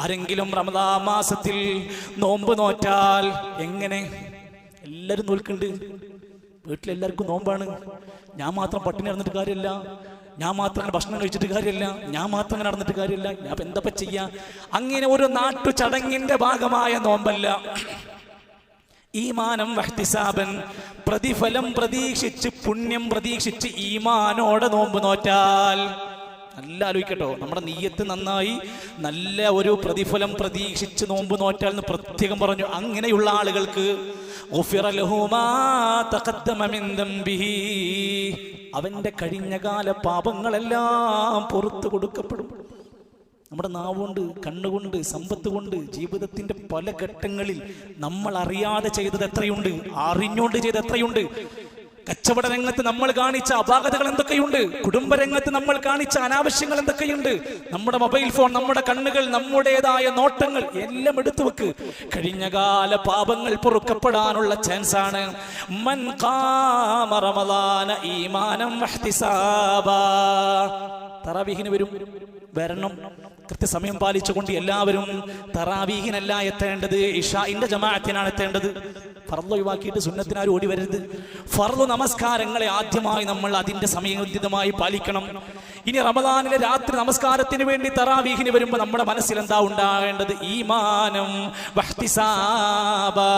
ആരെങ്കിലും റമദാൻ മാസത്തിൽ നോമ്പ് നോറ്റാൽ എങ്ങനെ? എല്ലാവരും നോൽക്കുന്നുണ്ട്, വീട്ടിലെല്ലാവർക്കും നോമ്പാണ്. ഞാൻ മാത്രം പട്ടിണി നടന്നിട്ട് കാര്യമില്ല, ഞാൻ മാത്രം അങ്ങനെ ഭക്ഷണം കഴിച്ചിട്ട് കാര്യമില്ല, ഞാൻ മാത്രം അങ്ങനെ നടന്നിട്ട് കാര്യമില്ല, ഞാൻ എന്തപ്പ ചെയ്യാ? അങ്ങനെ ഒരു നാട്ടു ചടങ്ങിന്റെ ഭാഗമായ നോമ്പല്ല. ഈമാനം വഹ്തിസാബൻ, പ്രതിഫലം പ്രതീക്ഷിച്ച്, പുണ്യം പ്രതീക്ഷിച്ച് ഈമാനോടെ നോമ്പ് നോറ്റാൽ, നല്ല ആലോചിക്കട്ടോ, നമ്മുടെ നിയ്യത്ത് നന്നായി നല്ല ഒരു പ്രതിഫലം പ്രതീക്ഷിച്ച് നോമ്പ് നോറ്റാൽ എന്ന് പ്രത്യേകം പറഞ്ഞു. അങ്ങനെയുള്ള ആളുകൾക്ക് അവന്റെ കഴിഞ്ഞകാല പാപങ്ങളെല്ലാം പുറത്തു കൊടുക്കപ്പെടും. നമ്മുടെ നാവുകൊണ്ട്, കണ്ണുകൊണ്ട്, സമ്പത്ത് കൊണ്ട് ജീവിതത്തിന്റെ പല ഘട്ടങ്ങളിൽ നമ്മൾ അറിയാതെ ചെയ്തത് എത്രയുണ്ട്, അറിഞ്ഞുകൊണ്ട് ചെയ്ത് എത്രയുണ്ട്. കച്ചവട രംഗത്ത് നമ്മൾ കാണിച്ച അപാകതകൾ എന്തൊക്കെയുണ്ട്, കുടുംബരംഗത്ത് നമ്മൾ കാണിച്ച അനാവശ്യങ്ങൾ എന്തൊക്കെയുണ്ട്. നമ്മുടെ മൊബൈൽ ഫോൺ, നമ്മുടെ കണ്ണുകൾ, നമ്മുടേതായ നോട്ടങ്ങൾ എല്ലാം എടുത്തു വെക്ക്. കഴിഞ്ഞകാല പാപങ്ങൾ പൊറുക്കപ്പെടാനുള്ള ചാൻസാണ്. മൻ ഖാമ റമളാന ഈമാനം വഹ്തിസാബാ. തറാവീഹിന് വരണം, കൃത്യസമയം പാലിച്ചുകൊണ്ട് എല്ലാവരും. തറാവീഹിനല്ല എത്തേണ്ടത്, ഇശാഇന്റെ ജമാഅത്തിനാണ് എത്തേണ്ടത്. ഫർള് ഒഴിവാക്കിയിട്ട് സുന്നത്തിനാരും ഓടി വരരുത്. ഫർള് നമസ്കാരങ്ങളെ ആദ്യമായി നമ്മൾ അതിന്റെ സമയോചിതമായി പാലിക്കണം. ഇനി റമദാനിലെ രാത്രി നമസ്കാരത്തിന് വേണ്ടി തറാവീഹിന് വരുമ്പോൾ നമ്മുടെ മനസ്സിൽ എന്താ ഉണ്ടാകേണ്ടത്? ഈമാനം വഹ്തിസാബാ,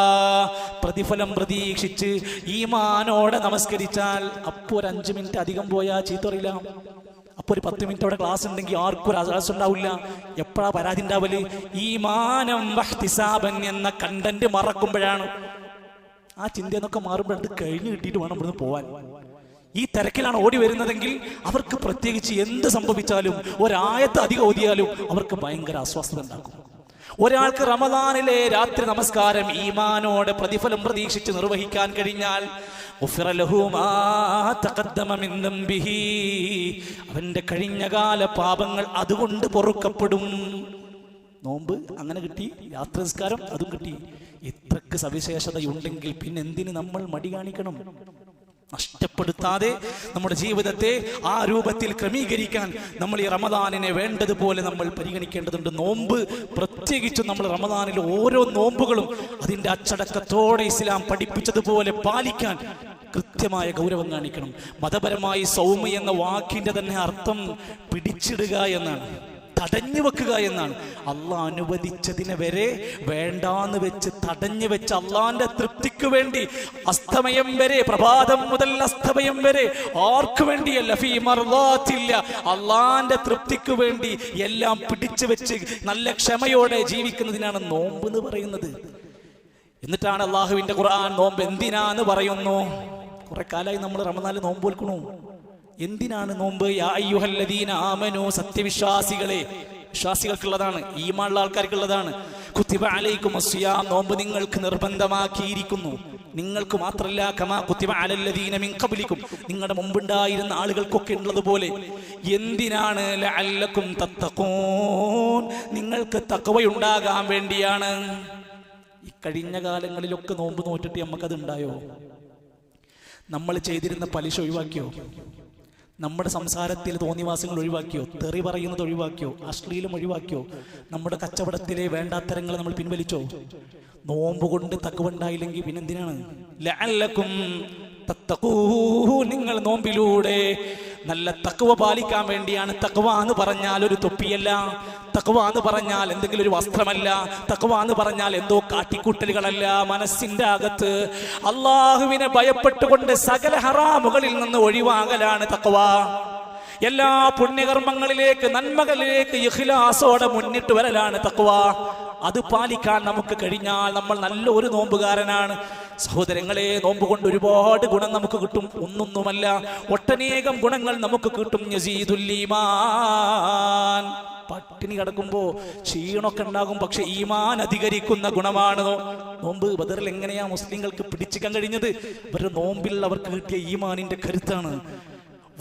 പ്രതിഫലം പ്രതീക്ഷിച്ച് ഈമാനോടെ നമസ്കരിച്ചാൽ അപ്പോൾ ഒരു 5 മിനിറ്റ് അധികം പോയാൽ ചീത്തറിയില്ല. അപ്പോൾ ഒരു 10 മിനിറ്റ് അവിടെ ക്ലാസ് ഉണ്ടെങ്കിൽ ആർക്കും ഒരു ആശ്വാസം ഉണ്ടാവില്ല. എപ്പോഴാ പരാതി ഉണ്ടാവല്? ഈമാനം വഹ്തിസാബൻ എന്ന കണ്ടന്റ് മറക്കുമ്പോഴാണ്. ആ ചിന്തയെന്നൊക്കെ മാറുമ്പോൾ അത് കഴിഞ്ഞ് കിട്ടിയിട്ട് വേണം ഇവിടുന്ന് പോവാൻ. ഈ തിരക്കിലാണ് ഓടി വരുന്നതെങ്കിൽ അവർക്ക് പ്രത്യേകിച്ച് എന്ത് സംഭവിച്ചാലും ഒരായത്ത് അധികം ഓതിയാലും അവർക്ക് ഭയങ്കര അസ്വസ്ഥത ഉണ്ടാക്കും. ഒരാൾക്ക് റമദാനിലെ രാത്രി നമസ്കാരം ഈമാനോടെ പ്രതിഫലം പ്രതീക്ഷിച്ച് നിർവഹിക്കാൻ കഴിഞ്ഞാൽ അവന്റെ കഴിഞ്ഞകാല പാപങ്ങൾ അതുകൊണ്ട് പൊറുക്കപ്പെടും. നോമ്പ് അങ്ങനെ കിട്ടി, രാത്രി നിസ്കാരം അതും കിട്ടി. ഇത്രക്ക് സവിശേഷതയുണ്ടെങ്കിൽ പിന്നെ എന്തിന് നമ്മൾ മടി കാണിക്കണം? നഷ്ടപ്പെടുത്താതെ നമ്മുടെ ജീവിതത്തെ ആ രൂപത്തിൽ ക്രമീകരിക്കാൻ നമ്മൾ ഈ റമദാനിനെ വേണ്ടതുപോലെ നമ്മൾ പരിഗണിക്കേണ്ടതുണ്ട്. നോമ്പ് പ്രത്യേകിച്ചും നമ്മൾ റമദാനിലെ ഓരോ നോമ്പുകളും അതിൻ്റെ അച്ചടക്കത്തോടെ ഇസ്ലാം പഠിപ്പിച്ചതുപോലെ പാലിക്കാൻ കൃത്യമായ ഗൗരവം കാണിക്കണം. മതപരമായി സൗമി എന്ന വാക്കിന്റെ തന്നെ അർത്ഥം പിടിച്ചിടുക എന്നാണ്, തടഞ്ഞു വെക്കുക എന്നാണ്. അള്ളാഹ് അനുവദിച്ചതിനെ വരെ വേണ്ടാന്ന് വെച്ച് തടഞ്ഞു വെച്ച് അള്ളാന്റെ തൃപ്തിക്ക് വേണ്ടി അസ്തമയം വരെ, പ്രഭാതം മുതൽ അസ്തമയം വരെ ആർക്കു വേണ്ടിയല്ല, ഫീ മർളാത്തില്ല, അള്ളാന്റെ തൃപ്തിക്ക് വേണ്ടി എല്ലാം പിടിച്ചു വെച്ച് നല്ല ക്ഷമയോടെ ജീവിക്കുന്നതിനാണ് നോമ്പ് എന്ന് പറയുന്നത്. എന്നിട്ടാണ് അള്ളാഹുവിന്റെ ഖുർആൻ നോമ്പ് എന്തിനാന്ന് പറയുന്നു. കുറെ കാലമായി നമ്മൾ റമദാനിൽ നോമ്പ് വെൽക്കണു. എന്തിനാണ് നോമ്പ്? യാ അയ്യുഹല്ലദീന ആമനൂ, സത്യവിശ്വാസികളെ, വിശ്വാസികൾക്കുള്ളതാണ്, ഈമാനുള്ള ആൾക്കാർക്കുള്ളതാണ്. കുത്തിബ അലൈക്കുമുസ്സിയാം, നോമ്പ് നിങ്ങൾക്ക് നിർബന്ധമാക്കിയിരിക്കുന്നു. നിങ്ങൾക്ക് മാത്രമല്ല, കമാ കുത്തിബ അലല്ലദീന മിൻ ഖബ്ലിക്കും, നിങ്ങളുടെ മുമ്പുണ്ടായിരുന്ന ആളുകൾക്കൊക്കെ ഉള്ളതുപോലെ. എന്തിനാണ്? ലഅല്ലക്കും തത്തഖൂൻ, നിങ്ങൾക്ക് തഖ്വയുണ്ടാകാൻ വേണ്ടിയാണ്. ഈ കഴിഞ്ഞ കാലങ്ങളിലൊക്കെ നോമ്പ് നോറ്റിട്ട് നമുക്കത് ഉണ്ടായോ? നമ്മൾ ചെയ്തിരുന്ന പലിശ ഒഴിവാക്കിയോ? നമ്മുടെ സംസാരത്തിൽ തോന്നിവാസങ്ങൾ ഒഴിവാക്കിയോ? തെറി പറയുന്നത് ഒഴിവാക്കിയോ? അശ്ലീലം ഒഴിവാക്കിയോ? നമ്മുടെ കച്ചവടത്തിലെ വേണ്ടാത്തരങ്ങൾ നമ്മൾ പിൻവലിച്ചോ? നോമ്പ് കൊണ്ട് തഖ്വ ഉണ്ടായില്ലെങ്കിൽ പിന്നെന്തിനാണ്? ലഅല്ലക്കും തത്തഖൂൻ, നിങ്ങൾ നോമ്പിലൂടെ നല്ല തഖ്വ പാലിക്കാൻ വേണ്ടിയാണ്. തഖ്വ എന്ന് പറഞ്ഞാൽ ഒരു തൊപ്പിയല്ല, തഖ്വ എന്ന് പറഞ്ഞാൽ എന്തെങ്കിലും ഒരു വസ്ത്രമല്ല, തഖ്വ എന്ന് പറഞ്ഞാൽ എന്തോ കാട്ടിക്കൂട്ടലുകളല്ല. മനസ്സിന്റെ അകത്ത് അള്ളാഹുവിനെ ഭയപ്പെട്ടുകൊണ്ട് സകല ഹറാമുകളിൽ നിന്ന് ഒഴിവാകലാണ് തഖ്വ. എല്ലാ പുണ്യകർമ്മങ്ങളിലേക്ക്, നന്മകളിലേക്ക് ഇഖ്ലാസോടെ മുന്നിട്ട് വരലാണ് തഖ്വ. അത് പാലിക്കാൻ നമുക്ക് കഴിഞ്ഞാൽ നമ്മൾ നല്ലൊരു നോമ്പുകാരനാണ്. സഹോദരങ്ങളെ, നോമ്പ് കൊണ്ട് ഒരുപാട് ഗുണം നമുക്ക് കിട്ടും. ഒന്നൊന്നുമല്ല, ഒട്ടനേകം ഗുണങ്ങൾ നമുക്ക് കിട്ടും. യസീദുൽ ഈമാൻ, പട്ടിണി കിടക്കുമ്പോ ക്ഷീണമൊക്കെ ഉണ്ടാകും, പക്ഷെ ഈമാൻ അധികരിക്കുന്ന ഗുണമാണ് നോമ്പ്. ബദറിൽ എങ്ങനെയാ മുസ്ലിങ്ങൾക്ക് പിടിച്ചിക്കാൻ കഴിഞ്ഞത്? ഇവരുടെ നോമ്പിൽ അവർക്ക് കിട്ടിയ ഈമാനിന്റെ കരുത്താണ്.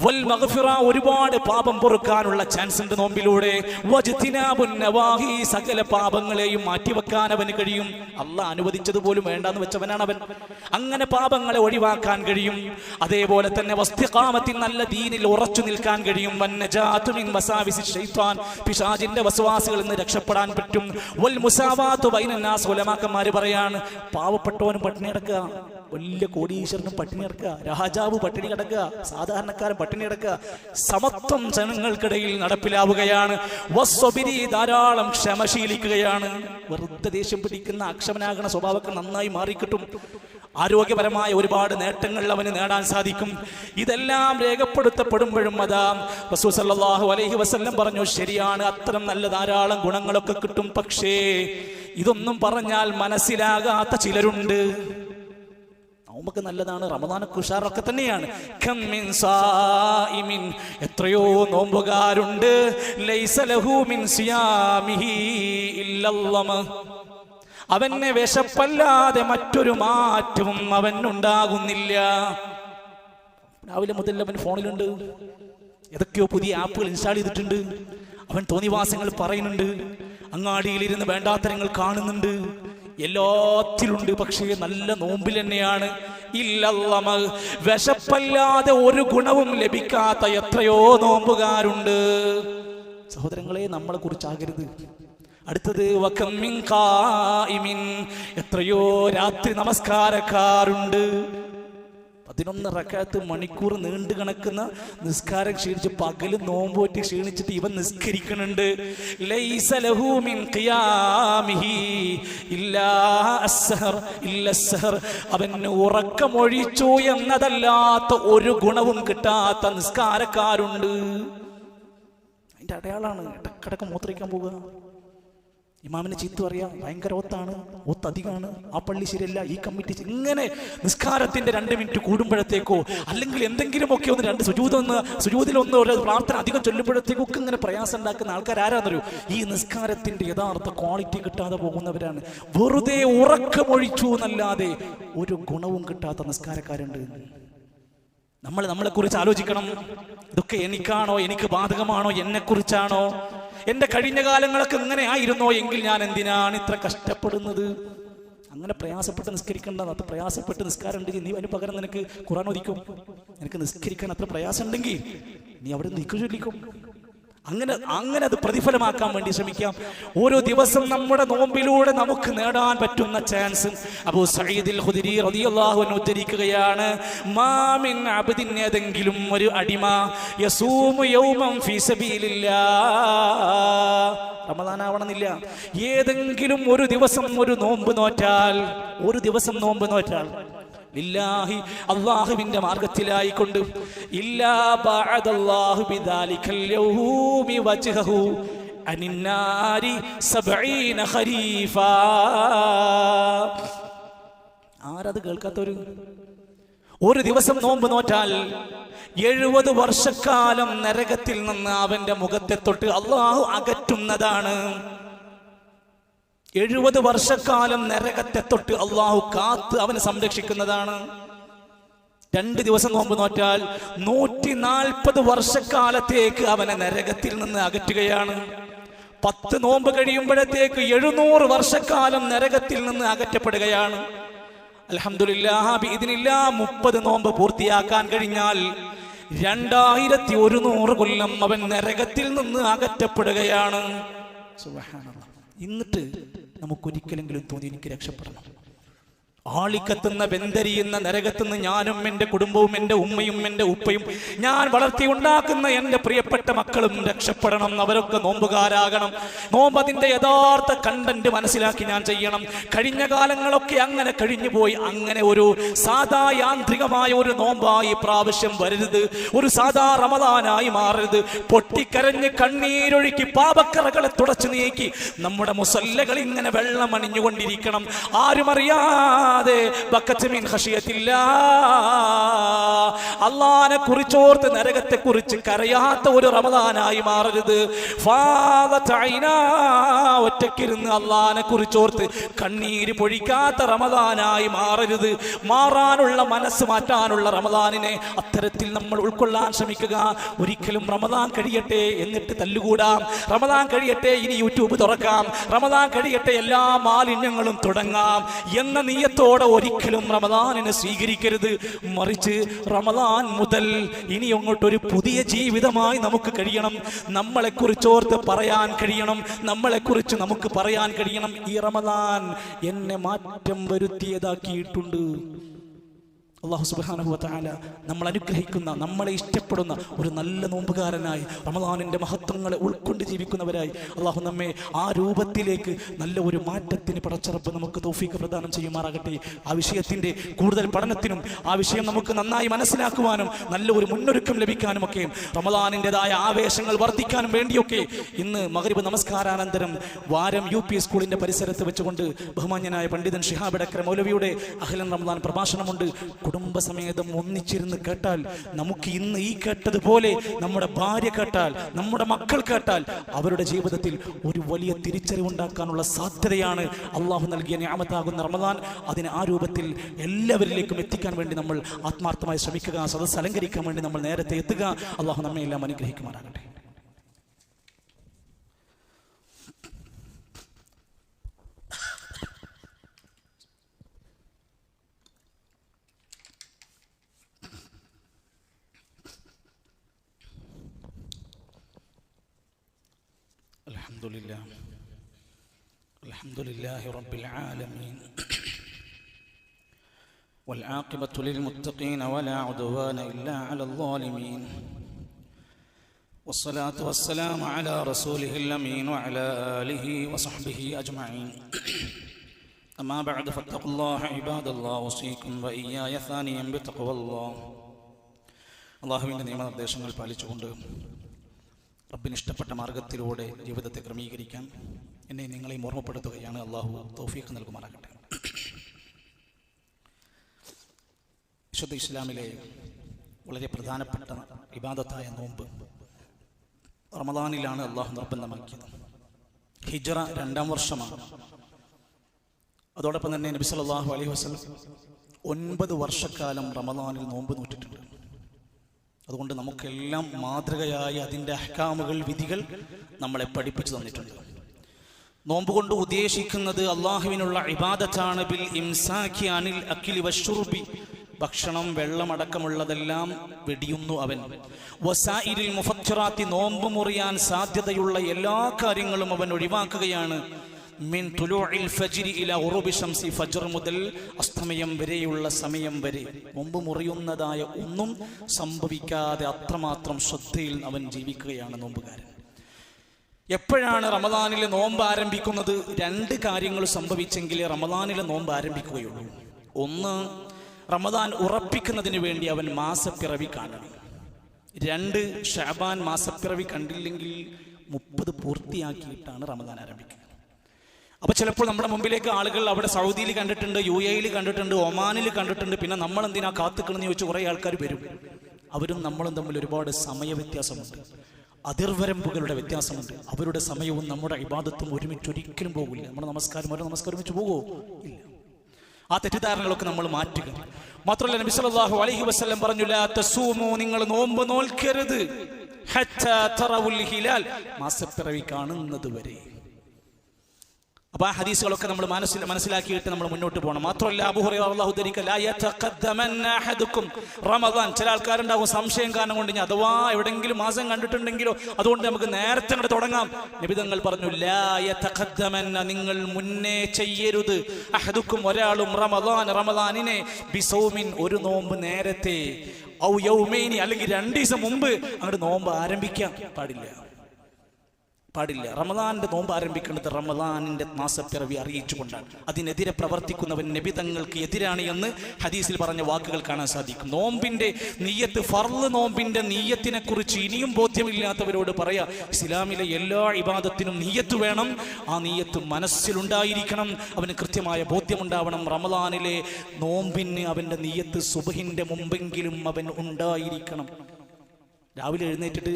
വൽ മഗ്ഫിറ, ഒരുപാട് പാപം പൊറുക്കാനുള്ള ചാൻസ് ഉണ്ട് നോമ്പിലൂടെ. വജ്തിനാബുൻ നവാഹി, സകല പാപങ്ങളെയും മാറ്റിവെക്കാൻ അവന് കഴിയും. അള്ളാഹ് അനുവദിച്ചത് പോലും വേണ്ടാന്ന് വെച്ചവനാണ് അവൻ. അങ്ങനെ പാപങ്ങളെ ഒഴിവാക്കാൻ കഴിയും. അതേപോലെ തന്നെ വസ്തിഖാമത്തിൻ, നല്ല ദീനിൽ ഉറച്ചു നിൽക്കാൻ കഴിയും. വന്നജാതു മിൻ വസാവിസി ശൈത്താൻ, പിശാചിന്റെ വസ്വാസുകളിൽ നിന്ന് രക്ഷപ്പെടാൻ പറ്റും. വൽ മുസാവാതു ബൈനന്നാസ്, ഉലമാക്കന്മാർ പറയാണ്, പാവപ്പെട്ടവനും പട്ടിണി കിടക്കുക, വലിയ കോടീശ്വരനും പട്ടിണി കിടക്കുക, രാജാവ് പട്ടിണി കിടക്കുക, സാധാരണക്കാരൻ പട്ടിണി കിടക്കുക. സമത്വം ജനങ്ങൾക്കിടയിൽ നടപ്പിലാവുകയാണ്. വസ്വബിരി, ധാരാളം ക്ഷമശീലിക്കുകയാണ്. വെറുതെ ദേഷ്യം പിടിക്കുന്ന അക്ഷമനാകണ സ്വഭാവമൊക്കെ നന്നായി മാറിക്കിട്ടും. ആരോഗ്യപരമായ ഒരുപാട് നേട്ടങ്ങൾ അവന് നേടാൻ സാധിക്കും. ഇതെല്ലാം രേഖപ്പെടുത്തപ്പെടുമ്പോഴും അതാ റസൂൽ സല്ലല്ലാഹു അലൈഹി വസല്ലം പറഞ്ഞു, ശരിയാണ്, അത്തരം നല്ല ധാരാളം ഗുണങ്ങളൊക്കെ കിട്ടും. പക്ഷേ ഇതൊന്നും പറഞ്ഞാൽ മനസ്സിലാകാത്ത ചിലരുണ്ട്. നോമ്പൊക്കെ നല്ലതാണ്, റമദാനൊക്കെ ഉഷാറൊക്കെ തന്നെയാണ്. എത്രയോ നോമ്പുകാരുണ്ട്, ലൈസ ലഹു മിൻ സിയാമിഹി ഇല്ലല്ലമ, അവന് വിശപ്പല്ലാതെ മറ്റൊരു മാറ്റവും അവനുണ്ടാകുന്നില്ല. രാവിലെ മുതൽ അവൻ ഫോണിലുണ്ട്, ഏതൊക്കെയോ പുതിയ ആപ്പുകൾ ഇൻസ്റ്റാൾ ചെയ്തിട്ടുണ്ട്. അവൻ തോന്നിവാസങ്ങൾ പറയുന്നുണ്ട്, അങ്ങാടിയിലിരുന്ന് വേണ്ടാത്തരങ്ങൾ കാണുന്നുണ്ട്, എല്ലാത്തിലുണ്ട്. പക്ഷേ നല്ല നോമ്പിൽ തന്നെയാണ്. ഇല്ലല്ലമ, വിശപ്പല്ലാതെ ഒരു ഗുണവും ലഭിക്കാത്ത എത്രയോ നോമ്പുകാരുണ്ട്. സഹോദരങ്ങളെ, നമ്മളെ കുറിച്ചാകരുത്. അടുത്തത് വകം മിൻ ഖായിമിൻ, എത്രയോ രാത്രി നമസ്കാരക്കാരുണ്ട്. 11 റക്അത്ത് മണിക്കൂർ നീണ്ടു കിടക്കുന്ന നിസ്കാരം ക്ഷീണിച്ച് പകല് നോമ്പോറ്റി ക്ഷീണിച്ചിട്ട് ഇവൻ നിസ്കരിക്കുന്നുണ്ട്. ലൈസ ലഹു മിൻ ഖിയാമിഹി ഇല്ലാ അസ്സഹർ ഇല്ല അസ്സഹർ, അവന് ഉറക്കമൊഴിച്ചു എന്നതല്ലാത്ത ഒരു ഗുണവും കിട്ടാത്ത നിസ്കാരക്കാരുണ്ട്. അതിന്റെ അടയാളാണ് ഇടക്കിടക്ക് മൂത്രിക്കാൻ പോവുക, ഇമാമിനെ ചീത്ത പറയാം, ഭയങ്കര ഓത്താണ്, ഓത്ത് അധികമാണ്, ആ പള്ളി ശരിയല്ല, ഈ കമ്മിറ്റി. ഇങ്ങനെ നിസ്കാരത്തിന്റെ 2 മിനിറ്റ് കൂടുമ്പോഴത്തേക്കോ അല്ലെങ്കിൽ എന്തെങ്കിലുമൊക്കെ ഒന്ന് 2 സുജൂദിലൊന്ന് ഒരു പ്രാർത്ഥന അധികം ചൊല്ലുമ്പോഴത്തേക്കൊക്കെ ഇങ്ങനെ പ്രയാസം ഉണ്ടാക്കുന്ന ആൾക്കാർ ആരാന്നറിയോ? ഈ നിസ്കാരത്തിന്റെ യഥാർത്ഥ ക്വാളിറ്റി കിട്ടാതെ പോകുന്നവരാണ്. വെറുതെ ഉറക്കമൊഴിച്ചു എന്നല്ലാതെ ഒരു ഗുണവും കിട്ടാത്ത നിസ്കാരക്കാരുണ്ട്. നമ്മളെ കുറിച്ച് ആലോചിക്കണം. ഇതൊക്കെ എനിക്കാണോ, എനിക്ക് ബാധകമാണോ, എന്നെ കുറിച്ചാണോ? എന്റെ കഴിഞ്ഞ കാലങ്ങളൊക്കെ ഇങ്ങനെ ആയിരുന്നോ എങ്കിൽ ഞാൻ എന്തിനാണ് ഇത്ര കഷ്ടപ്പെടുന്നത്? അങ്ങനെ പ്രയാസപ്പെട്ട് നിസ്കരിക്കേണ്ടത്. അത് പ്രയാസപ്പെട്ട് നിസ്കാരം ഉണ്ടെങ്കിൽ നീ അതിന് പകരം നിനക്ക് ഖുർആൻ ഓതിക്കും. നിനക്ക് നിസ്കരിക്കാൻ അത്ര പ്രയാസം ഉണ്ടെങ്കിൽ നീ അവിടെ നിൽക്കു ചൊല്ലിക്കും. അങ്ങനെ അത് പ്രതിഫലമാക്കാൻ വേണ്ടി ശ്രമിക്കാം. ഓരോ ദിവസം നമ്മുടെ നോമ്പിലൂടെ നമുക്ക് നേടാൻ പറ്റുന്ന ചാൻസ് അബൂ സഈദുൽ ഖുദരി റളിയല്ലാഹു അൻഹു ഉദ്ധരിക്കുകയാണ്, മാ മിൻ അബ്ദിൻ, ഏതെങ്കിലും ഒരു അടിമ, യസൂമു യൗമൻ ഫീ സബീലില്ലാഹ്, റമദാൻ ആവണമെന്നില്ല, ഏതെങ്കിലും ഒരു ദിവസം ഒരു നോമ്പ് നോറ്റാൽ, ലില്ലാഹി, അല്ലാഹുവിന്റെ മാർഗത്തിലായിക്കൊണ്ട്, ഇല്ലാ ബഅദല്ലാഹു ബിദാലികൽ യൗമി വജ്ഹഹു അനിന്നാരി 70 ഖരീഫാ. ആരത് കേൾക്കാത്തവര്? ഒരു ദിവസം നോമ്പ് നോറ്റാൽ 70 വർഷക്കാലം നരകത്തിൽ നിന്ന് അവന്റെ മുഖത്തെ തൊട്ട് അല്ലാഹു അകറ്റുന്നതാണ്. 70 വർഷക്കാലം നരകത്തെ തൊട്ട് അള്ളാഹു കാത്ത് അവനെ സംരക്ഷിക്കുന്നതാണ്. 2 ദിവസം നോമ്പ് നോറ്റാൽ 140 വർഷക്കാലത്തേക്ക് അവനെ നരകത്തിൽ നിന്ന് അകറ്റുകയാണ്. 10 നോമ്പ് കഴിയുമ്പോഴത്തേക്ക് 700 വർഷക്കാലം നരകത്തിൽ നിന്ന് അകറ്റപ്പെടുകയാണ്. അൽഹംദുലില്ലാഹ് ബിഇദ്നില്ലാഹ് 30 നോമ്പ് പൂർത്തിയാക്കാൻ കഴിഞ്ഞാൽ 2100 കൊല്ലം അവൻ നരകത്തിൽ നിന്ന് അകറ്റപ്പെടുകയാണ്. സുബ്ഹാനല്ലാഹ്. എന്നിട്ട് നമുക്കൊരിക്കലെങ്കിലും തോന്നി എനിക്ക് രക്ഷപ്പെടണം. ആളിക്കത്തുന്ന വെന്തരിയുന്ന നരകത്തുനിന്ന് ഞാനും എൻ്റെ കുടുംബവും എൻ്റെ ഉമ്മയും എൻ്റെ ഉപ്പയും ഞാൻ വളർത്തി ഉണ്ടാക്കുന്ന എൻ്റെ പ്രിയപ്പെട്ട മക്കളും രക്ഷപ്പെടണം. അവരൊക്കെ നോമ്പുകാരാകണം. നോമ്പ് അതിൻ്റെ യഥാർത്ഥ കണ്ടന്റ് മനസ്സിലാക്കി ഞാൻ ചെയ്യണം. കഴിഞ്ഞ കാലങ്ങളൊക്കെ അങ്ങനെ കഴിഞ്ഞു പോയി. അങ്ങനെ ഒരു സാധാ യാന്ത്രികമായ ഒരു നോമ്പായി പ്രാവശ്യം വരരുത്. ഒരു സാധാ റമദാനായി മാറരുത്. പൊട്ടിക്കരഞ്ഞ് കണ്ണീരൊഴുക്കി പാപക്കറകളെ തുടച്ചു നീക്കി നമ്മുടെ മുസല്ലകൾ ഇങ്ങനെ വെള്ളം അണിഞ്ഞുകൊണ്ടിരിക്കണം. ആരും അറിയാ അല്ലാതെ ബക്കത്ത് മിൻ ഖശിയത്തില്ലാ, അള്ളാനെ കുറിച്ചോർത്ത് നരകത്തെ കുറിച്ച് കരയാത്ത ഒരു റമദാനായി മാറരുത്. ഒറ്റക്കിരുന്ന് അള്ളാനെ കുറിച്ചോർത്ത് കണ്ണീര് പൊഴിക്കാത്ത റമദാനായി മാറരുത്. മാറാനുള്ള മനസ്സ് മാറ്റാനുള്ള റമദാനിനെ അത്തരത്തിൽ നമ്മൾ ഉൾക്കൊള്ളാൻ ശ്രമിക്കുക. ഒരിക്കലും റമദാൻ കഴിയട്ടെ എന്നിട്ട് തല്ലുകൂടാം, റമദാൻ കഴിയട്ടെ ഇനി യൂട്യൂബ് തുറക്കാം, റമദാൻ കഴിയട്ടെ എല്ലാ മാലിന്യങ്ങളും തുടങ്ങാം എന്ന നിയ്യത്തോടെ ഒരിക്കലും റമദാനിനെ സ്വീകരിക്കരുത്. മറിച്ച് റമദാൻ മുതൽ ഇനി അങ്ങോട്ടൊരു പുതിയ ജീവിതമായി നമുക്ക് കഴിയണം. നമ്മളെക്കുറിച്ചോർത്ത് പറയാൻ കഴിയണം, നമ്മളെക്കുറിച്ച് നമുക്ക് പറയാൻ കഴിയണം, ഈ റമദാൻ എന്നെ മാറ്റം വരുത്തിയതാക്കിയിട്ടുണ്ട്. അല്ലാഹു സുബ്ഹാനഹു വ തആല നമ്മൾ അനുഗ്രഹിക്കുന്ന, നമ്മളെ ഇഷ്ടപ്പെടുന്ന ഒരു നല്ല നോമ്പുകാരനായി, റമദാനിൻ്റെ മഹത്വങ്ങളെ ഉൾക്കൊണ്ട് ജീവിക്കുന്നവരായി അല്ലാഹു നമ്മെ ആ രൂപത്തിലേക്ക് നല്ല ഒരു മാറ്റത്തിന് പടച്ചറപ്പ് നമുക്ക് തൗഫീഖ് പ്രദാനം ചെയ്യുമാറാകട്ടെ. ആ വിഷയത്തിൻ്റെ കൂടുതൽ പഠനത്തിനും ആ വിഷയം നമുക്ക് നന്നായി മനസ്സിലാക്കുവാനും നല്ല ഒരു മുന്നൊരുക്കം ലഭിക്കാനുമൊക്കെ റമദാനിൻ്റെതായ ആവേശങ്ങൾ വർദ്ധിക്കാനും വേണ്ടിയൊക്കെ ഇന്ന് മഗ്രിബ് നമസ്കാരാനന്തരം വാരം UP സ്കൂളിൻ്റെ പരിസരത്ത് വെച്ചുകൊണ്ട് ബഹുമാന്യനായ പണ്ഡിതൻ ശിഹാബ് അടക്കര മൗലവിയുടെ അഹ്ലൻ റമദാൻ പ്രഭാഷണമുണ്ട്. കുടുംബസമേതം ഒന്നിച്ചിരുന്ന് കേട്ടാൽ, നമുക്ക് ഇന്ന് ഈ കേട്ടതുപോലെ നമ്മുടെ ഭാര്യ കേട്ടാൽ, നമ്മുടെ മക്കൾ കേട്ടാൽ അവരുടെ ജീവിതത്തിൽ ഒരു വലിയ തിരിച്ചറിവുണ്ടാക്കാനുള്ള സാധ്യതയാണ് അള്ളാഹു നൽകിയ നിഅമത്താകുന്ന റമദാൻ. അതിന് ആ രൂപത്തിൽ എല്ലാവരിലേക്കും എത്തിക്കാൻ വേണ്ടി നമ്മൾ ആത്മാർത്ഥമായി ശ്രമിക്കുക, സദസ്സ് അലങ്കരിക്കാൻ വേണ്ടി നമ്മൾ നേരത്തെ എത്തുക. അള്ളാഹു നമ്മെ എല്ലാം അനുഗ്രഹിക്കുമാറാകട്ടെ. الحمد لله رب العالمين والعاقبة للمتقين ولا عدوان إلا على الظالمين والصلاة والسلام على رسوله الأمين وعلى آله وصحبه أجمعين أما بعد فاتقوا الله عباد الله أوصيكم وإياي ثانيا بتقوى الله. അല്ലാഹുവിൻ്റെ നിയമനിർദ്ദേശങ്ങൾ പാലിച്ചുകൊണ്ട് റബ്ബിന് ഇഷ്ടപ്പെട്ട മാർഗത്തിലൂടെ ജീവിതത്തെ ക്രമീകരിക്കാൻ എന്നെ നിങ്ങളെയും ഓർമ്മപ്പെടുത്തുകയാണ്. അള്ളാഹു തൗഫീഖ് നൽകുമാറാകട്ടെ. വിശുദ്ധ ഇസ്ലാമിലെ വളരെ പ്രധാനപ്പെട്ട ഇബാദത്തായ നോമ്പ് റമദാനിലാണ് അള്ളാഹു നിർബന്ധമാക്കിയത്. ഹിജ്റ 2-ാം വർഷമാണ്. അതോടൊപ്പം തന്നെ നബി സല്ലല്ലാഹു അലൈഹി വസല്ലം 9 വർഷക്കാലം റമദാനിൽ നോമ്പ് നോറ്റിട്ടുണ്ട്. അതുകൊണ്ട് നമുക്കെല്ലാം മാതൃകയായ അതിൻ്റെ അഹ്കാമുകൾ, വിധികൾ നമ്മളെ പഠിപ്പിച്ചു തന്നിട്ടുണ്ട്. നോമ്പ് കൊണ്ട് ഉദ്ദേശിക്കുന്നത് അള്ളാഹുവിനുള്ള ഇബാദത്താണ്. ബിൽ ഇംസാക്കി അനിൽ അക്കിലി വശുർബി, ഭക്ഷണം വെള്ളമടക്കമുള്ളതെല്ലാം വെടിയുന്നു അവൻ. വസായിരിൽ മുഫത്തിറാത്തി, നോമ്പ് മുറിയാൻ സാധ്യതയുള്ള എല്ലാ കാര്യങ്ങളും അവൻ ഒഴിവാക്കുകയാണ്. മിൻ തുലൂഇൽ ഫജ്രി ഇലാ ഉറൂബി ശംസി, ഫജ്ർ മുതൽ അസ്തമയം വരെയുള്ള സമയം വരെ നോമ്പ് മുറിയുന്നതായ ഒന്നും സംഭവിക്കാതെ അത്രമാത്രം ശ്രദ്ധയിൽ അവൻ ജീവിക്കുകയാണ് നോമ്പുകാരൻ. എപ്പോഴാണ് റമദാനിലെ നോമ്പ് ആരംഭിക്കുന്നത്? 2 കാര്യങ്ങൾ സംഭവിച്ചെങ്കിലേ റമദാനിലെ നോമ്പ് ആരംഭിക്കുകയുള്ളൂ. ഒന്ന്, റമദാൻ ഉറപ്പിക്കുന്നതിന് വേണ്ടി അവൻ മാസപ്പിറവി കാണണം. 2, ഷഅബാൻ മാസപ്പിറവി കണ്ടില്ലെങ്കിൽ 30 പൂർത്തിയാക്കിയിട്ടാണ് റമദാൻ ആരംഭിക്കുക. അപ്പോൾ ചിലപ്പോൾ നമ്മുടെ മുമ്പിലേക്ക് ആളുകൾ അവിടെ സൗദിയിൽ കണ്ടിട്ടുണ്ട്, UAE കണ്ടിട്ടുണ്ട്, ഒമാനിൽ കണ്ടിട്ടുണ്ട്. പിന്നെ നമ്മൾ എന്തിനാ കാത്തുക്കണമെന്ന് ചോദിച്ച് കുറേ ആൾക്കാർ വരും. അവരും നമ്മളും തമ്മിൽ ഒരുപാട് സമയ വ്യത്യാസമുണ്ട്, അതിർവരമ്പുകളുടെ വ്യത്യാസമുണ്ട്. അവരുടെ സമയവും നമ്മുടെ ഇബാദത്തും ഒരുമിച്ച് ഒരിക്കലും പോകില്ല. നമ്മുടെ നമസ്കാരം ഒരുമിച്ച് പോകുമോ? ഇല്ല. ആ തെറ്റിദ്ധാരണകളൊക്കെ നമ്മൾ മാറ്റുക. മാത്രമല്ല നബി സല്ലല്ലാഹു അലൈഹി വസല്ലം പറഞ്ഞു, ലാ തസൂമു, നിങ്ങൾ നോമ്പ് നോൽക്കരുത്, ഹത്താ തറവുൽ ഹിലാൽ, മാസപ്പിറവി കാണുന്നത് വരെ. അപ്പോൾ ആ ഹദീസുകളൊക്കെ നമ്മൾ മനസ്സിലാക്കിയിട്ട് നമ്മൾ മുന്നോട്ട് പോകണം. മാത്രമല്ല അബൂ ഹുറൈറ റളിയല്ലാഹു അൻഹു ലാ യതഖദ്ദമന്ന അഹദുക്കും റമദാൻ, ചില ആൾക്കാരുണ്ടാവും സംശയം കാരണം കൊണ്ട്, അഥവാ എവിടെയെങ്കിലും മാസം കണ്ടിട്ടുണ്ടെങ്കിലോ അതുകൊണ്ട് നമുക്ക് നേരത്തെ അങ്ങോട്ട് തുടങ്ങാം. നബി തങ്ങൾ പറഞ്ഞു, ലാ യതഖദ്ദമന്ന, നിങ്ങൾ മുന്നേ ചെയ്യരുത്, അഹദുക്കും, ഒരാളും, റമദാനിനെ ബിസൗമിൻ, ഒരു നോമ്പ് നേരത്തെ, ഔ യൗമൈനി, അല്ലെങ്കിൽ 2 ദിവസം മുമ്പ് അങ്ങോട്ട് നോമ്പ് ആരംഭിക്കാൻ പാടില്ല. പാടില്ല. റമദാന്റെ നോമ്പ് ആരംഭിക്കുന്നത് റമദാനിന്റെ മാസപ്പിറവി അറിയിച്ചുകൊണ്ടാണ്. അതിനെതിരെ പ്രവർത്തിക്കുന്നവൻ നബി തങ്ങൾക്ക് എതിരാണ് എന്ന് ഹദീസിൽ പറഞ്ഞ വാക്കുകൾ കാണാൻ സാധിക്കും. നോമ്പിന്റെ നിയ്യത്ത്, ഫർള് നോമ്പിന്റെ നിയ്യത്തിനെ കുറിച്ച് ഇനിയും ബോധ്യമില്ലാത്തവരോട് പറയാ, ഇസ്ലാമിലെ എല്ലാ ഇബാദത്തിനും നിയ്യത്ത് വേണം. ആ നിയ്യത്ത് മനസ്സിലുണ്ടായിരിക്കണം, അവന് കൃത്യമായ ബോധ്യമുണ്ടാവണം. റമദാനിലെ നോമ്പിന് അവന്റെ നിയ്യത്ത് സുബ്ഹിന്റെ മുമ്പെങ്കിലും അവൻ ഉണ്ടായിരിക്കണം. രാവിലെ എഴുന്നേറ്റിട്ട്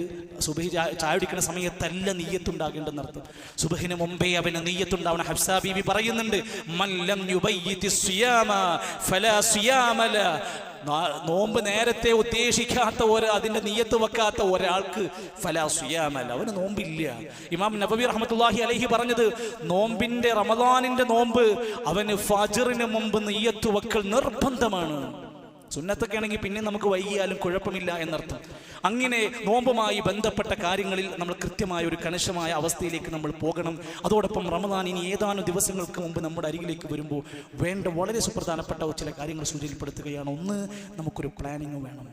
സുബഹി ചായ കുടിക്കുന്ന സമയത്തല്ല നിയ്യത്തുണ്ടാകേണ്ടെന്നർത്ഥം. സുബഹിന് മുമ്പേ അവന് നിയ്യത്തുണ്ടാവണം. ഹഫ്സാ ബീവി പറയുന്നുണ്ട്, മല്ലം യുബയ്യിതി സിയാമ ഫലാ സിയാമ ല. നോമ്പ് നേരത്തെ ഉദ്ദേശിക്കാത്ത അതിന്റെ നിയ്യത്ത് വെക്കാത്ത ഒരാൾക്ക് ഫലാ സിയാമ ല, അവന് നോമ്പില്ല. ഇമാം നബവി റഹ്മത്തുള്ളാഹി അലൈഹി പറഞ്ഞത്, നോമ്പിന്റെ റമദാനിന്റെ നോമ്പ് അവന് ഫജ്റിന് മുമ്പ് നിയ്യത്ത് വെക്കൽ നിർബന്ധമാണ്. സുന്നത്തൊക്കെ ആണെങ്കിൽ പിന്നെ നമുക്ക് വൈകിയാലും കുഴപ്പമില്ല എന്നർത്ഥം. അങ്ങനെ നോമ്പുമായി ബന്ധപ്പെട്ട കാര്യങ്ങളിൽ നമ്മൾ കൃത്യമായ ഒരു കണിശമായ അവസ്ഥയിലേക്ക് നമ്മൾ പോകണം. അതോടൊപ്പം റമദാൻ ഇനി ഏതാനും ദിവസങ്ങൾക്ക് മുമ്പ് നമ്മുടെ അരികിലേക്ക് വരുമ്പോൾ വേണ്ട വളരെ സുപ്രധാനപ്പെട്ട ചില കാര്യങ്ങൾ സൂചിപ്പെടുത്തുകയാണ്. ഒന്ന്, നമുക്കൊരു പ്ലാനിങ് വേണം.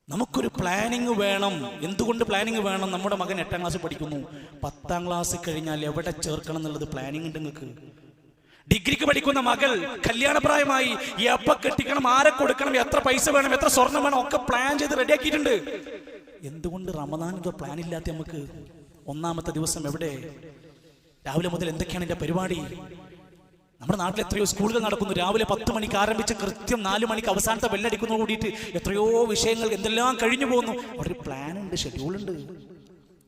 നമുക്കൊരു പ്ലാനിങ് വേണം. എന്തുകൊണ്ട് പ്ലാനിങ് വേണം? നമ്മുടെ മകൻ 8ാം ക്ലാസ് പഠിക്കുന്നു. 10ാം ക്ലാസ് കഴിഞ്ഞാൽ എവിടെ ചേർക്കണം എന്നുള്ളത് പ്ലാനിങ് ഉണ്ട് നിങ്ങൾക്ക്. ഡിഗ്രിക്ക് പഠിക്കുന്ന മകൾ കല്യാണപ്രായമായി, എപ്പ കെട്ടിക്കണം, ആരെ കൊടുക്കണം, എത്ര പൈസ വേണം, എത്ര സ്വർണം വേണം, ഒക്കെ പ്ലാൻ ചെയ്ത് റെഡിയാക്കിയിട്ടുണ്ട്. എന്തുകൊണ്ട് റമദാൻ പ്ലാൻ ഇല്ലാത്ത നമുക്ക്? ഒന്നാമത്തെ ദിവസം എവിടെ? രാവിലെ മുതൽ എന്തൊക്കെയാണ് എൻ്റെ പരിപാടി? നമ്മുടെ നാട്ടിൽ എത്രയോ സ്കൂളുകൾ നടക്കുന്നു. രാവിലെ 10 മണിക്ക് ആരംഭിച്ച് കൃത്യം 4 മണിക്ക് അവസാനത്തെ ബെല്ലടിക്കുന്നതോട് കൂടിയിട്ട് എത്രയോ വിഷയങ്ങൾ എന്തെല്ലാം കഴിഞ്ഞു പോകുന്നു. ഒരു പ്ലാൻ ഉണ്ട്, ഷെഡ്യൂൾ ഉണ്ട്.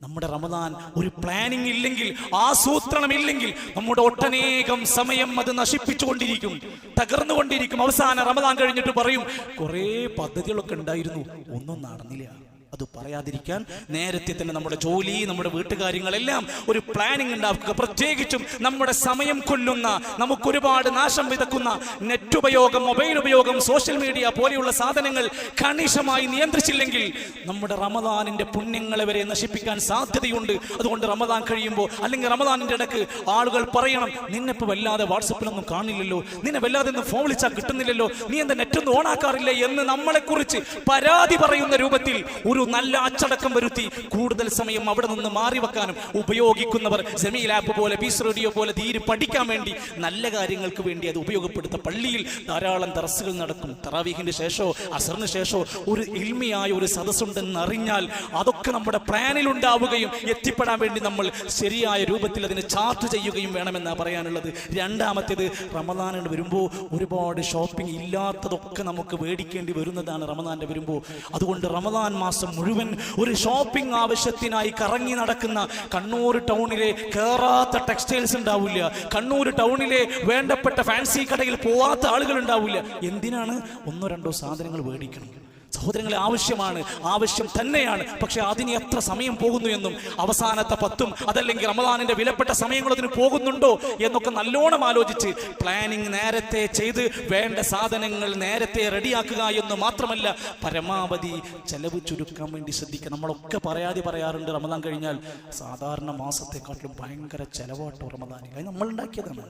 നമ്മുടെ റമദാൻ ഒരു പ്ലാനിങ് ഇല്ലെങ്കിൽ, ആസൂത്രണം ഇല്ലെങ്കിൽ, നമ്മുടെ ഒട്ടനേകം സമയം അത് നശിപ്പിച്ചുകൊണ്ടിരിക്കും, തകർന്നുകൊണ്ടിരിക്കും. അവസാനം റമദാൻ കഴിഞ്ഞിട്ട് പറയും, കുറേ പദ്ധതികളൊക്കെ ഉണ്ടായിരുന്നു, ഒന്നും നടന്നില്ല. അത് പറയാതിരിക്കാൻ നേരത്തെ തന്നെ നമ്മുടെ ജോലി, നമ്മുടെ വീട്ടുകാര്യങ്ങളെല്ലാം ഒരു പ്ലാനിങ് ഉണ്ടാക്കുക. പ്രത്യേകിച്ചും നമ്മുടെ സമയം കൊല്ലുന്ന, നമുക്കൊരുപാട് നാശം വിതക്കുന്ന നെറ്റ് ഉപയോഗം, മൊബൈൽ ഉപയോഗം, സോഷ്യൽ മീഡിയ പോലെയുള്ള സാധനങ്ങൾ കണിശമായി നിയന്ത്രിച്ചില്ലെങ്കിൽ നമ്മുടെ റമദാനിന്റെ പുണ്യങ്ങളെ വരെ നശിപ്പിക്കാൻ സാധ്യതയുണ്ട്. അതുകൊണ്ട് റമദാൻ കഴിയുമ്പോൾ അല്ലെങ്കിൽ റമദാനിന്റെ ഇടക്ക് ആളുകൾ പറയണം, നിന്നെപ്പോൾ വല്ലാതെ വാട്സപ്പിലൊന്നും കാണില്ലല്ലോ, നിന്നെ വല്ലാതെ ഒന്നും ഫോൺ വിളിച്ചാൽ കിട്ടുന്നില്ലല്ലോ, നീ എന്താ നെറ്റൊന്നും ഓണാക്കാറില്ല എന്ന് നമ്മളെ കുറിച്ച് പരാതി പറയുന്ന രൂപത്തിൽ ഒരു നല്ല അച്ചടക്കം വരുത്തി കൂടുതൽ സമയം അവിടെ നിന്ന് മാറി വെക്കാനും ഉപയോഗിക്കുന്നവർ ജമീൽ ആപ്പ് പോലെ, പീസ് റേഡിയോ പോലെ ധീര് പഠിക്കാൻ വേണ്ടി, നല്ല കാര്യങ്ങൾക്ക് വേണ്ടി അത് ഉപയോഗപ്പെടുത്ത പള്ളിയിൽ ധാരാളം ദർസുകൾ നടക്കും. തറാവീഹിന്റെ ശേഷമോ അസറിന് ശേഷമോ ഒരു ഇൽമിയായ ഒരു സദസ്സുണ്ടെന്ന് അറിഞ്ഞാൽ അതൊക്കെ നമ്മുടെ പ്ലാനിൽ ഉണ്ടാവുകയും എത്തിപ്പെടാൻ വേണ്ടി നമ്മൾ ശരിയായ രൂപത്തിൽ അതിനെ ചാർട്ട് ചെയ്യുകയും വേണമെന്നാണ് പറയാനുള്ളത്. രണ്ടാമത്തേത്, റമദാനിന് വരുമ്പോൾ ഒരുപാട് ഷോപ്പിംഗ് ഇല്ലാത്തതൊക്കെ നമുക്ക് മേടിക്കേണ്ടി വരുന്നതാണ് റമദാന്റെ വരുമ്പോൾ. അതുകൊണ്ട് റമദാൻ മാസം മുഴുവൻ ഒരു ഷോപ്പിംഗ് ആവശ്യത്തിനായി കറങ്ങി നടക്കുന്ന, കണ്ണൂർ ടൗണിലെ കേറാത്ത ടെക്സ്റ്റൈൽസ് ഉണ്ടാവില്ല, കണ്ണൂർ ടൗണിലെ വേണ്ടപ്പെട്ട ഫാൻസി കടയിൽ പോവാത്ത ആളുകൾ ഉണ്ടാവില്ല. എന്തിനാണ്? 1-2 സാധനങ്ങൾ മേടിക്കണം. സഹോദരങ്ങളെ, ആവശ്യമാണ്, ആവശ്യം തന്നെയാണ്. പക്ഷെ അതിന് എത്ര സമയം പോകുന്നു എന്നും, അവസാനത്തെ 10 അതല്ലെങ്കിൽ റമദാനിന്റെ വിലപ്പെട്ട സമയങ്ങൾ അതിന് പോകുന്നുണ്ടോ എന്നൊക്കെ നല്ലോണം ആലോചിച്ച് പ്ലാനിങ് നേരത്തെ ചെയ്ത് വേണ്ട സാധനങ്ങൾ നേരത്തെ റെഡിയാക്കുക എന്ന് മാത്രമല്ല, പരമാവധി ചെലവ് ചുരുക്കാൻ വേണ്ടി ശ്രദ്ധിക്കുക. നമ്മളൊക്കെ പറയാറുണ്ട്, റമദാൻ കഴിഞ്ഞാൽ സാധാരണ മാസത്തെക്കാട്ടിലും ഭയങ്കര ചെലവാട്ടോ റമദാനിൽ. അത് നമ്മൾ ഉണ്ടാക്കിയതാണ്.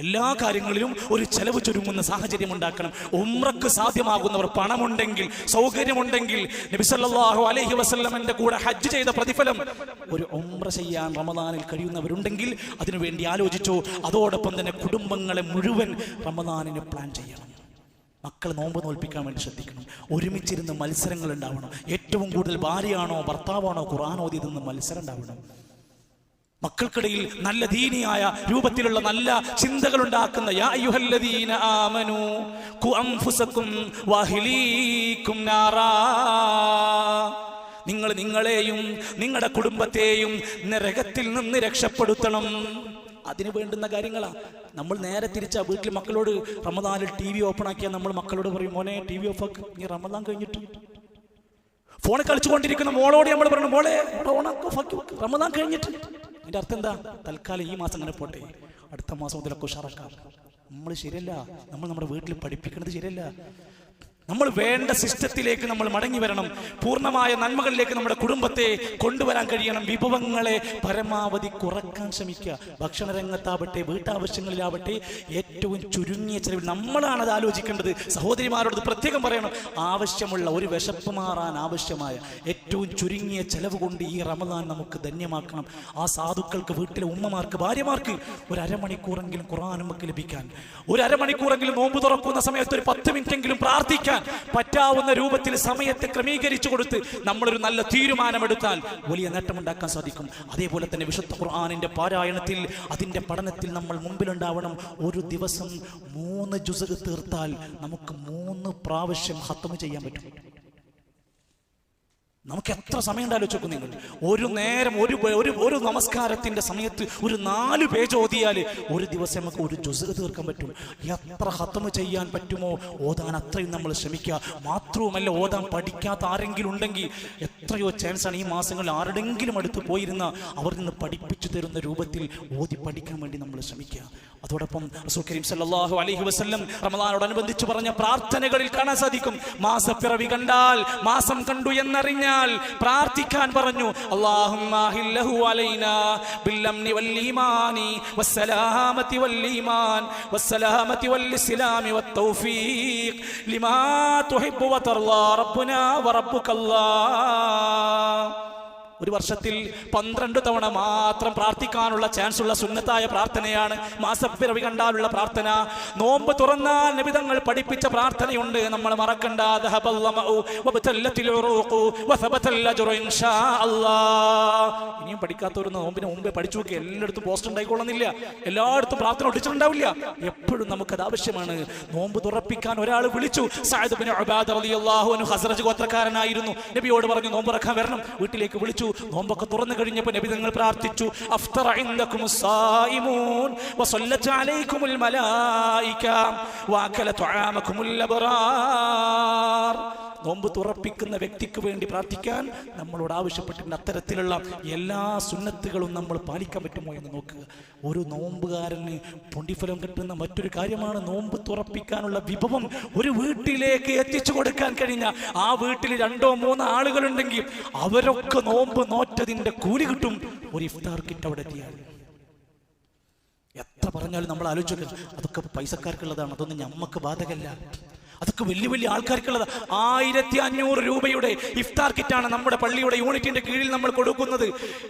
എല്ലാ കാര്യങ്ങളിലും ഒരു ചെലവ് ചുരുങ്ങുന്ന സാഹചര്യം ഉണ്ടാക്കണം. ഉംറക്ക് സാധ്യമാകുന്നവർ, പണമുണ്ടെങ്കിൽ, സൗകര്യമുണ്ടെങ്കിൽ, നബി സല്ലല്ലാഹു അലൈഹി വസല്ലമയുടെ കൂടെ ഹജ്ജ് ചെയ്ത പ്രതിഫലം ഒരു ഉംറ ചെയ്യാൻ റമദാനിൽ കഴിയുന്നവരുണ്ടെങ്കിൽ അതിനുവേണ്ടി ആലോചിച്ചോ. അതോടൊപ്പം തന്നെ കുടുംബങ്ങളെ മുഴുവൻ റമദാനിന് പ്ലാൻ ചെയ്യണം. മക്കൾ നോമ്പ് നോൽപ്പിക്കാൻ വേണ്ടി ശ്രദ്ധിക്കണം. ഒരുമിച്ചിരുന്ന് മത്സരങ്ങൾ ഉണ്ടാവണം. ഏറ്റവും കൂടുതൽ ഭാര്യയാണോ ഭർത്താവാണോ ഖുർആൻ ഓതിയതെന്ന് മത്സരം ഉണ്ടാവണം. മക്കൾക്കിടയിൽ നല്ല ദീനിയായ രൂപത്തിലുള്ള നല്ല ചിന്തകൾ ഉണ്ടാക്കുന്ന, യാ അയ്യുഹല്ലദീന ആമനൂ ഖു അൻഫുസകും വഅഹ്ലീകും നാറാ, നിങ്ങൾ നിങ്ങളെയും നിങ്ങളുടെ കുടുംബത്തെയും നരകത്തിൽ നിന്ന് രക്ഷപ്പെടുത്തണം. അതിന് വേണ്ടുന്ന കാര്യങ്ങളാ. നമ്മൾ നേരെ തിരിച്ചാ വീട്ടിൽ മക്കളോട് റമദാനിൽ TV ഓപ്പൺ ആക്കിയാൽ നമ്മൾ മക്കളോട് പറയും, മോനെ TV ഓഫ് ആക്ക്, നീ റമദാൻ കഴിഞ്ഞിട്ട്. ഫോണിൽ കളിച്ചുകൊണ്ടിരിക്കുന്ന മോളോട് നമ്മൾ പറഞ്ഞു, മോളെ റമദാൻ കഴിഞ്ഞിട്ട്. അതിന്റെ അർത്ഥം എന്താ? തൽക്കാലം ഈ മാസം അങ്ങനെ പോട്ടെ, അടുത്ത മാസം മുതലൊക്കെ ഉഷാറാക്കാം. നമ്മൾ ശരിയല്ല, നമ്മൾ നമ്മുടെ വീട്ടിൽ പഠിപ്പിക്കുന്നത് ശരിയല്ല. നമ്മൾ വേണ്ട സിസ്റ്റത്തിലേക്ക് നമ്മൾ മടങ്ങി വരണം. പൂർണ്ണമായ നന്മകളിലേക്ക് നമ്മുടെ കുടുംബത്തെ കൊണ്ടുവരാൻ കഴിയണം. വിഭവങ്ങളെ പരമാവധി കുറക്കാൻ ശ്രമിക്കുക. ഭക്ഷണ രംഗത്താവട്ടെ, വീട്ടാവശ്യങ്ങളിലാവട്ടെ, ഏറ്റവും ചുരുങ്ങിയ ചെലവിൽ നമ്മളാണ് അത് ആലോചിക്കേണ്ടത്. സഹോദരിമാരോട് പ്രത്യേകം പറയണം, ആവശ്യമുള്ള ഒരു വിശപ്പ് മാറാൻ ആവശ്യമായ ഏറ്റവും ചുരുങ്ങിയ ചെലവ് കൊണ്ട് ഈ റമദാൻ നമുക്ക് ധന്യമാക്കണം. ആ സാധുക്കൾക്ക്, വീട്ടിലെ ഉമ്മമാർക്ക്, ഭാര്യമാർക്ക് ഒരു അരമണിക്കൂറെങ്കിലും ഖുർആൻ നമുക്ക് ലഭിക്കാൻ, ഒരു അരമണിക്കൂറെങ്കിലും നോമ്പ് തുറക്കുന്ന സമയത്ത് ഒരു 10 മിനിറ്റെങ്കിലും പ്രാർത്ഥിക്കാൻ പറ്റാവുന്ന രൂപത്തിൽ സമയത്തെ ക്രമീകരിച്ചു കൊടുത്ത് നമ്മളൊരു നല്ല തീരുമാനമെടുത്താൽ വലിയ നേട്ടമുണ്ടാക്കാൻ സാധിക്കും. അതേപോലെ തന്നെ വിശുദ്ധ ഖുർആനിന്റെ പാരായണത്തിൽ, അതിന്റെ പഠനത്തിൽ നമ്മൾ മുമ്പിലുണ്ടാവണം. ഒരു ദിവസം 3 ജുസ് തീർത്താൽ നമുക്ക് 3 പ്രാവശ്യം ഖത്മ് ചെയ്യാൻ പറ്റും. നമുക്ക് എത്ര സമയം ഉണ്ടാലോചിക്കും നിങ്ങൾ? ഒരു നേരം ഒരു നമസ്കാരത്തിന്റെ സമയത്ത് ഒരു 4 പേജ് ഓതിയാൽ ഒരു ദിവസം നമുക്ക് ഒരു ജുസ് തീർക്കാൻ പറ്റും. എത്ര ഖത്മ് ചെയ്യാൻ പറ്റുമോ ഓതാൻ അത്രയും നമ്മൾ ശ്രമിക്കുക. മാത്രവുമല്ല, ഓതാൻ പഠിക്കാത്ത ആരെങ്കിലും ഉണ്ടെങ്കിൽ എത്രയോ ചാൻസാണ് ഈ മാസങ്ങളിൽ ആരുടെങ്കിലും അടുത്ത് പോയിരുന്ന അവർ നിന്ന് പഠിപ്പിച്ചു തരുന്ന രൂപത്തിൽ ഓതി പഠിക്കാൻ വേണ്ടി നമ്മൾ ശ്രമിക്കുക. അതോടൊപ്പം റസൂൽ കരീം സല്ലല്ലാഹു അലൈഹി വസല്ലം റമദാനോടനുബന്ധിച്ച് പറഞ്ഞ പ്രാർത്ഥനകളിൽ കാണാൻ സാധിക്കും, മാസപ്പിറവി കണ്ടാൽ, മാസം കണ്ടു എന്നറിഞ്ഞാൽ പ്രാർത്ഥിക്കാൻ പറഞ്ഞു. അല്ലാഹുമ്മ അഹില്ലഹു അലൈനാ ബില്ലംനി വൽ ഈമാനി വസ്സലാമതി വൽ ഈമാൻ വസ്സലാമതി വൽ ഇസ്ലാമി വത്തൗഫീഖ് ലിമാ തുഹിബ്ബു വതർളാ റബ്ബുനാ വറബ്ബുകല്ലാഹ്. ഒരു വർഷത്തിൽ 12 തവണ മാത്രം പ്രാർത്ഥിക്കാനുള്ള ചാൻസ് ഉള്ള സുന്നത്തായ പ്രാർത്ഥനയാണ് മാസപ്പിറവി കണ്ടാലുള്ള പ്രാർത്ഥന. നോമ്പ് തുറന്നാൽ നബി തങ്ങൾ പഠിപ്പിച്ച പ്രാർത്ഥനയുണ്ട്, നമ്മൾ മറക്കണ്ട. ഇനിയും പഠിക്കാത്തവർ നോമ്പിന് മുമ്പേ പഠിച്ചു നോക്കി. എല്ലായിടത്തും പോസ്റ്റ് ഉണ്ടായിക്കൊള്ളുന്നില്ല, എല്ലായിടത്തും പ്രാർത്ഥന ഒട്ടിച്ചിട്ടുണ്ടാവില്ല. എപ്പോഴും നമുക്കത് ആവശ്യമാണ്. നോമ്പ് തുറപ്പിക്കാൻ ഒരാൾ വിളിച്ചു. സഅദ് ഇബ്നു ഉബാദ റളിയല്ലാഹു അൻഹു ഖസ്റജ് ഗോത്രക്കാരനായിരുന്നു. നബിയോട് പറഞ്ഞു, നോമ്പ് തുറക്കാൻ വരണം. വീട്ടിലേക്ക് വിളിച്ചു. നോമ്പൊക്കെ തുറന്നു കഴിഞ്ഞപ്പോൾ നബി തങ്ങൾ പ്രാർത്ഥിച്ചു, അഫ്തറ ഇൻദകുമുസ് സായിമൂൻ വസല്ലത അലൈക്കുമുൽ മലായിക വഅകല തുആമകുമുൽ അബ്റാർ. നോമ്പ് തുറപ്പിക്കുന്ന വ്യക്തിക്ക് വേണ്ടി പ്രാർത്ഥിക്കാൻ നമ്മളോട് ആവശ്യപ്പെട്ടിട്ടുണ്ട്. അത്തരത്തിലുള്ള എല്ലാ സുന്നത്തുകളും നമ്മൾ പാലിക്കാൻ പറ്റുമോ എന്ന് നോക്കുക. ഒരു നോമ്പുകാരന് പുണ്യഫലം കിട്ടുന്ന മറ്റൊരു കാര്യമാണ് നോമ്പ് തുറപ്പിക്കാനുള്ള വിഭവം ഒരു വീട്ടിലേക്ക് എത്തിച്ചു കൊടുക്കാൻ കഴിഞ്ഞ, ആ വീട്ടിൽ 2-3 ആളുകളുണ്ടെങ്കിൽ അവരൊക്കെ നോമ്പ് നോറ്റതിന്റെ കൂലി കിട്ടും ഒരു ഇഫ്താർ കിറ്റ് അവിടെ എത്തിയാൽ. എത്ര പറഞ്ഞാലും നമ്മൾ ആലോചിക്കുക, അതൊക്കെ പൈസക്കാർക്കുള്ളതാണ്, അതൊന്നും ഞമ്മക്ക് ബാധകല്ല. അതൊക്കെ വലിയ വലിയ ആൾക്കാർക്കുള്ളത്. 1500 രൂപയുടെ ഇഫ്താർ കിറ്റാണ് നമ്മുടെ പള്ളിയുടെ യൂണിറ്റിന്റെ കീഴിൽ നമ്മൾ കൊടുക്കുന്നത്.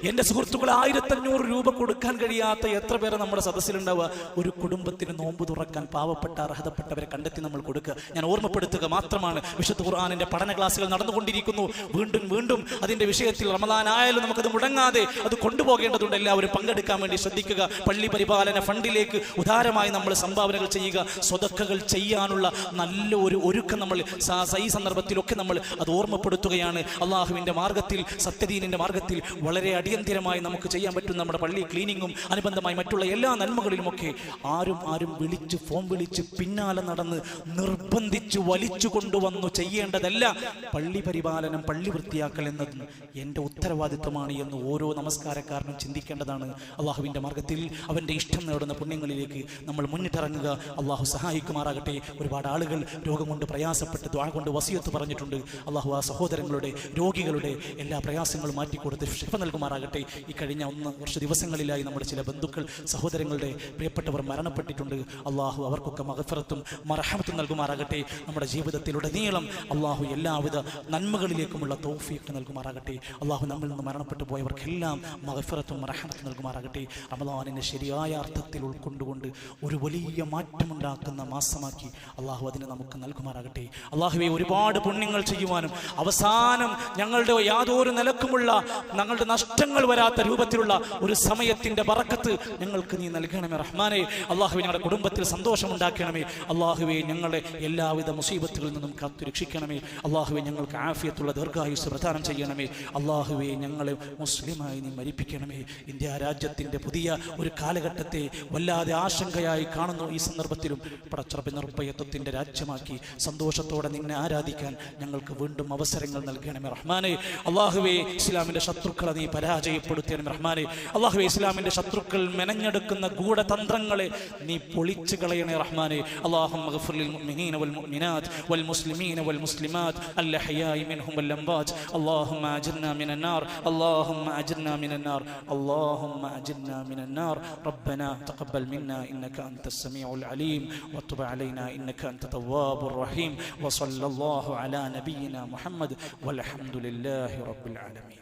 എൻ്റെ സുഹൃത്തുക്കൾ, 1500 രൂപ കൊടുക്കാൻ കഴിയാത്ത എത്ര പേരെ നമ്മുടെ സദസ്സിലുണ്ടാവുക? ഒരു കുടുംബത്തിന് നോമ്പ് തുറക്കാൻ പാവപ്പെട്ട അർഹതപ്പെട്ടവരെ കണ്ടെത്തി നമ്മൾ കൊടുക്കുക. ഞാൻ ഓർമ്മപ്പെടുത്തുക മാത്രമാണ്, വിശുദ്ധ ഖുർആനിന്റെ പഠന ക്ലാസ്സുകൾ നടന്നുകൊണ്ടിരിക്കുന്നു. വീണ്ടും വീണ്ടും അതിന്റെ വിഷയത്തിൽ റമദാൻ ആയാലും നമുക്കത് മുടങ്ങാതെ അത് കൊണ്ടുപോകേണ്ടതുണ്ട്. എല്ലാവരും പങ്കെടുക്കാൻ വേണ്ടി ശ്രദ്ധിക്കുക. പള്ളി പരിപാലന ഫണ്ടിലേക്ക് ഉദാരമായി നമ്മൾ സംഭാവനകൾ ചെയ്യുക. സ്വതക്കകൾ ചെയ്യാനുള്ള നല്ല ഒരു ഒരുക്കം നമ്മൾ ഈ സന്ദർഭത്തിലൊക്കെ നമ്മൾ അത് ഓർമ്മപ്പെടുത്തുകയാണ്. അള്ളാഹുവിൻ്റെ മാർഗത്തിൽ, സത്യദീനിൻ്റെ മാർഗത്തിൽ വളരെ അടിയന്തിരമായി നമുക്ക് ചെയ്യാൻ പറ്റും. നമ്മുടെ പള്ളി ക്ലീനിങ്ങും അനുബന്ധമായി മറ്റുള്ള എല്ലാ നന്മകളിലുമൊക്കെ ആരും വിളിച്ച് ഫോൺ വിളിച്ച് പിന്നാലെ നടന്ന് നിർബന്ധിച്ച് വലിച്ചു കൊണ്ടുവന്നു ചെയ്യേണ്ടതല്ല. പള്ളി പരിപാലനം, പള്ളി വൃത്തിയാക്കൽ എന്നതും എൻ്റെ ഉത്തരവാദിത്വമാണ് എന്ന് ഓരോ നമസ്കാരക്കാരനും ചിന്തിക്കേണ്ടതാണ്. അള്ളാഹുവിൻ്റെ മാർഗത്തിൽ അവൻ്റെ ഇഷ്ടം നേടുന്ന പുണ്യങ്ങളിലേക്ക് നമ്മൾ മുന്നിട്ടിറങ്ങുക. അള്ളാഹു സഹായിക്കുമാറാകട്ടെ. ഒരുപാട് ആളുകൾ രോഗം കൊണ്ട് പ്രയാസപ്പെട്ട് ദുആ കൊണ്ട് വസിയത്ത് പറഞ്ഞിട്ടുണ്ട്. അള്ളാഹു ആ സഹോദരങ്ങളുടെ, രോഗികളുടെ എല്ലാ പ്രയാസങ്ങളും മാറ്റിക്കൊടുത്ത് ശിഫ നൽകുമാറാകട്ടെ. ഈ കഴിഞ്ഞ 1 വർഷ ദിവസങ്ങളിലായി നമ്മുടെ ചില ബന്ധുക്കൾ, സഹോദരങ്ങളുടെ പ്രിയപ്പെട്ടവർ മരണപ്പെട്ടിട്ടുണ്ട്. അള്ളാഹു അവർക്കൊക്കെ മഗ്ഫിറത്തും മർഹമത്തും നൽകുമാറാകട്ടെ. നമ്മുടെ ജീവിതത്തിലുടനീളം അള്ളാഹു എല്ലാവിധ നന്മകളിലേക്കുമുള്ള തൗഫീഖ് നൽകുമാറാകട്ടെ. അള്ളാഹു നമ്മിൽ നിന്ന് മരണപ്പെട്ടു പോയവർക്കെല്ലാം മഗ്ഫിറത്തും മർഹമത്തും നൽകുമാറാകട്ടെ. റമദാനിനെ ശരിയായ അർത്ഥത്തിൽ ഉൾക്കൊണ്ടുകൊണ്ട് ഒരു വലിയ മാറ്റമുണ്ടാക്കുന്ന മാസമാക്കി അള്ളാഹു അതിനെ നമുക്ക് നൽകുമാറാകട്ടെ. അള്ളാഹുവേ, ഒരുപാട് പുണ്യങ്ങൾ ചെയ്യുവാനും അവസാനം ഞങ്ങളുടെ യാതൊരു നിലക്കുമുള്ള ഞങ്ങളുടെ നഷ്ടങ്ങൾ വരാത്ത രൂപത്തിലുള്ള ഒരു സമയത്തിന്റെ ബറക്കത്ത് ഞങ്ങൾക്ക് നീ നൽകണമേ റഹ്മാനെ. അള്ളാഹുവേ, ഞങ്ങളുടെ കുടുംബത്തിൽ സന്തോഷമുണ്ടാക്കണമേ. അള്ളാഹുവേ, ഞങ്ങളെ എല്ലാവിധ മുസീബത്തുകളിൽ നിന്നും കാത്തു രക്ഷിക്കണമേ. അള്ളാഹുവേ, ഞങ്ങൾക്ക് ആഫിയത്തുള്ള ദീർഘായുസ് പ്രദാനം ചെയ്യണമേ. അള്ളാഹുവേ, ഞങ്ങളെ മുസ്ലിമായി നീ മരിപ്പിക്കണമേ. ഇന്ത്യ രാജ്യത്തിന്റെ പുതിയ ഒരു കാലഘട്ടത്തെ വല്ലാതെ ആശങ്കയായി കാണുന്നു. ഈ സന്ദർഭത്തിലും പടച്ചറബിന്റെ നിർഭയത്വത്തിന്റെ രാജ്യമാക്കി കരസ്ഥമാക്കി സന്തോഷത്തോടെ നിന്നെ ആരാധിക്കാൻ ഞങ്ങൾക്ക് വീണ്ടും അവസരങ്ങൾ നൽകണമേ റഹ്മാനെ. അല്ലാഹുവേ, ഇസ്ലാമിന്റെ ശത്രുക്കളെ നീ പരാജയപ്പെടുത്തണമേ റഹ്മാനെ. അല്ലാഹുവേ, ഇസ്ലാമിന്റെ ശത്രുക്കൾ മെനഞ്ഞെടുക്കുന്ന ഗൂഢതന്ത്രങ്ങളെ നീ പൊളിച്ചു കളയണേ റഹ്മാനെ. അല്ലാഹുമ്മ ഗ്ഫിർ ലിൽ മുഅ്മിനീന വൽ മുഅ്മിനാത്ത് വൽ മുസ്ലിമീന വൽ മുസ്ലിമാത്ത് അൽ അഹ്യാഇ മിൻഹും വൽ അംവാത്ത്. അല്ലാഹുമ്മ അജിർനാ മിനൻ നാർ, അല്ലാഹുമ്മ അജിർനാ മിനൻ നാർ, അല്ലാഹുമ്മ അജിർനാ മിനൻ നാർ. റബ്ബനാ തഖബ്ബൽ മിന്നാ ഇന്നക അൻതസ് സമീഉൽ അലീം വതുബ് അലൈനാ ഇന്നക അൻത തവ്വാബുർ റഹീം. വസല്ലല്ലാഹു അലാ നബിയിനാ മുഹമ്മദ് വൽഹംദുലില്ലാഹി റബ്ബിൽ ആലമീൻ.